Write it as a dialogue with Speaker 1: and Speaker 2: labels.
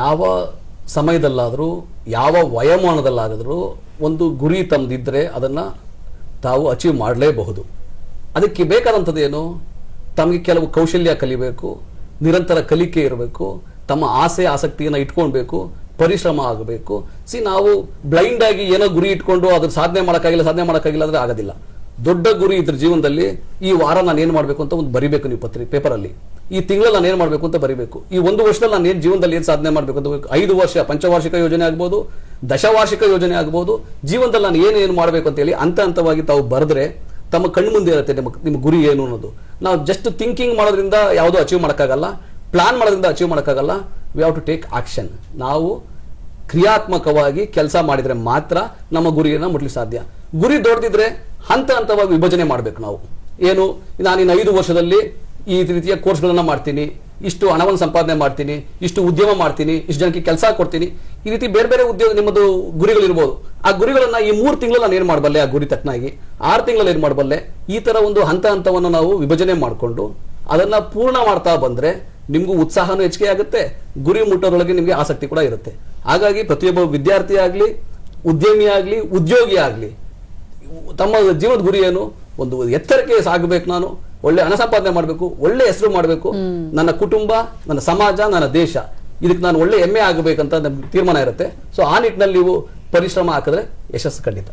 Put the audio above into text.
Speaker 1: ಯಾವ ಸಮಯದಲ್ಲಾದರೂ ಯಾವ ವಯೋಮಾನದಲ್ಲಾದರೂ ಒಂದು ಗುರಿ ತಮ್ಮದಿದ್ದರೆ ಅದನ್ನು ತಾವು ಅಚೀವ್ ಮಾಡಲೇಬಹುದು. ಅದಕ್ಕೆ ಬೇಕಾದಂಥದ್ದು ಏನು? ತಮಗೆ ಕೆಲವು ಕೌಶಲ್ಯ ಕಲಿಬೇಕು, ನಿರಂತರ ಕಲಿಕೆ ಇರಬೇಕು, ತಮ್ಮ ಆಸೆ ಆಸಕ್ತಿಯನ್ನು ಇಟ್ಕೊಳ್ಬೇಕು, ಪರಿಶ್ರಮ ಆಗಬೇಕು. ನಾವು ಬ್ಲೈಂಡ್ ಆಗಿ ಏನೋ ಗುರಿ ಇಟ್ಕೊಂಡು ಅದ್ರ ಸಾಧನೆ ಮಾಡೋಕ್ಕಾಗಿಲ್ಲ ಅಂದ್ರೆ ಆಗೋದಿಲ್ಲ. ದೊಡ್ಡ ಗುರಿ ಇದ್ರ ಜೀವನದಲ್ಲಿ ಈ ವಾರ ನಾನು ಏನು ಮಾಡಬೇಕು ಅಂತ ಒಂದು ಬರಿಬೇಕು, ನೀವು ಪೇಪರಲ್ಲಿ ಈ ತಿಂಗಳಲ್ಲಿ ನಾನು ಏನು ಮಾಡಬೇಕು ಅಂತ ಬರಿಬೇಕು, ಈ ಒಂದು ವರ್ಷದಲ್ಲಿ ನಾನು ಏನು ಜೀವನದಲ್ಲಿ ಏನು ಸಾಧನೆ ಮಾಡಬೇಕು ಅಂತ 5 ವರ್ಷ ಪಂಚವಾರ್ಷಿಕ ಯೋಜನೆ ಆಗ್ಬೋದು, ದಶವಾರ್ಷಿಕ ಯೋಜನೆ ಆಗ್ಬೋದು, ಜೀವನದಲ್ಲಿ ನಾನು ಏನು ಮಾಡಬೇಕು ಅಂತ ಹೇಳಿ ಹಂತವಾಗಿ ತಾವು ಬರೆದ್ರೆ ತಮ್ಮ ಕಣ್ಣು ಮುಂದೆ ಇರುತ್ತೆ ನಿಮ್ಮ ಗುರಿ ಏನು ಅನ್ನೋದು. ನಾವು ಜಸ್ಟ್ ಥಿಂಕಿಂಗ್ ಮಾಡೋದ್ರಿಂದ ಯಾವುದೂ ಅಚೀವ್ ಮಾಡೋಕ್ಕಾಗಲ್ಲ, ಪ್ಲಾನ್ ಮಾಡೋದ್ರಿಂದ ಅಚೀವ್ ಮಾಡೋಕ್ಕಾಗಲ್ಲ. We have to take action. ನಾವು ಕ್ರಿಯಾತ್ಮಕವಾಗಿ ಕೆಲಸ ಮಾಡಿದ್ರೆ ಮಾತ್ರ ನಮ್ಮ ಗುರಿಯನ್ನು ಮುಟ್ಲಿಕ್ಕೆ ಸಾಧ್ಯ. ಗುರಿ ದೊಡ್ಡದಿದ್ರೆ ಹಂತವಾಗಿ ವಿಭಜನೆ ಮಾಡಬೇಕು. ನಾವು ಏನು, ನಾನು ಇನ್ನು 5 ವರ್ಷದಲ್ಲಿ ಈ ರೀತಿಯ ಕೋರ್ಸ್ಗಳನ್ನ ಮಾಡ್ತೀನಿ, ಇಷ್ಟು ಹಣವನ್ನು ಸಂಪಾದನೆ ಮಾಡ್ತೀನಿ, ಇಷ್ಟು ಉದ್ಯಮ ಮಾಡ್ತೀನಿ, ಇಷ್ಟು ಜನಕ್ಕೆ ಕೆಲಸ ಕೊಡ್ತೀನಿ, ಈ ರೀತಿ ಬೇರೆ ಬೇರೆ ಉದ್ಯೋಗ ನಿಮ್ಮದು ಗುರಿಗಳಿರ್ಬೋದು. ಆ ಗುರಿಗಳನ್ನ ಈ 3 ತಿಂಗಳಲ್ಲಿ ನಾನು ಏನು ಮಾಡಬಲ್ಲೆ, ಆ ಗುರಿ ತಕ್ಕನಾಗಿ 6 ತಿಂಗಳಲ್ಲಿ ಏನು ಮಾಡಬಲ್ಲೆ, ಈ ತರ ಒಂದು ಹಂತವನ್ನು ನಾವು ವಿಭಜನೆ ಮಾಡಿಕೊಂಡು ಅದನ್ನ ಪೂರ್ಣ ಮಾಡ್ತಾ ಬಂದ್ರೆ ನಿಮ್ಗೂ ಉತ್ಸಾಹನೂ ಹೆಚ್ಚಿಗೆ ಆಗುತ್ತೆ, ಗುರಿ ಮುಟ್ಟೋದ್ರೊಳಗೆ ನಿಮಗೆ ಆಸಕ್ತಿ ಕೂಡ ಇರುತ್ತೆ. ಹಾಗಾಗಿ ಪ್ರತಿಯೊಬ್ಬ ವಿದ್ಯಾರ್ಥಿ ಆಗಲಿ, ಉದ್ಯಮಿ ಆಗಲಿ, ಉದ್ಯೋಗಿ ಆಗಲಿ, ತಮ್ಮ ಜೀವನದ ಗುರಿ ಏನು? ಒಂದು ಎತ್ತರಕ್ಕೆ ಸಾಗಬೇಕು, ನಾನು ಒಳ್ಳೆ ಹಣ ಸಂಪಾದನೆ ಮಾಡಬೇಕು, ಒಳ್ಳೆ ಹೆಸರು ಮಾಡಬೇಕು, ನನ್ನ ಕುಟುಂಬ, ನನ್ನ ಸಮಾಜ, ನನ್ನ ದೇಶ, ಇದಕ್ಕೆ ನಾನು ಒಳ್ಳೆ ಹೆಮ್ಮೆ ಆಗಬೇಕಂತ ನಮ್ಗೆ ತೀರ್ಮಾನ ಇರುತ್ತೆ. ಸೊ ಆ ನಿಟ್ಟಿನಲ್ಲಿ ನೀವು ಪರಿಶ್ರಮ ಹಾಕಿದ್ರೆ ಯಶಸ್ಸು ಖಂಡಿತ.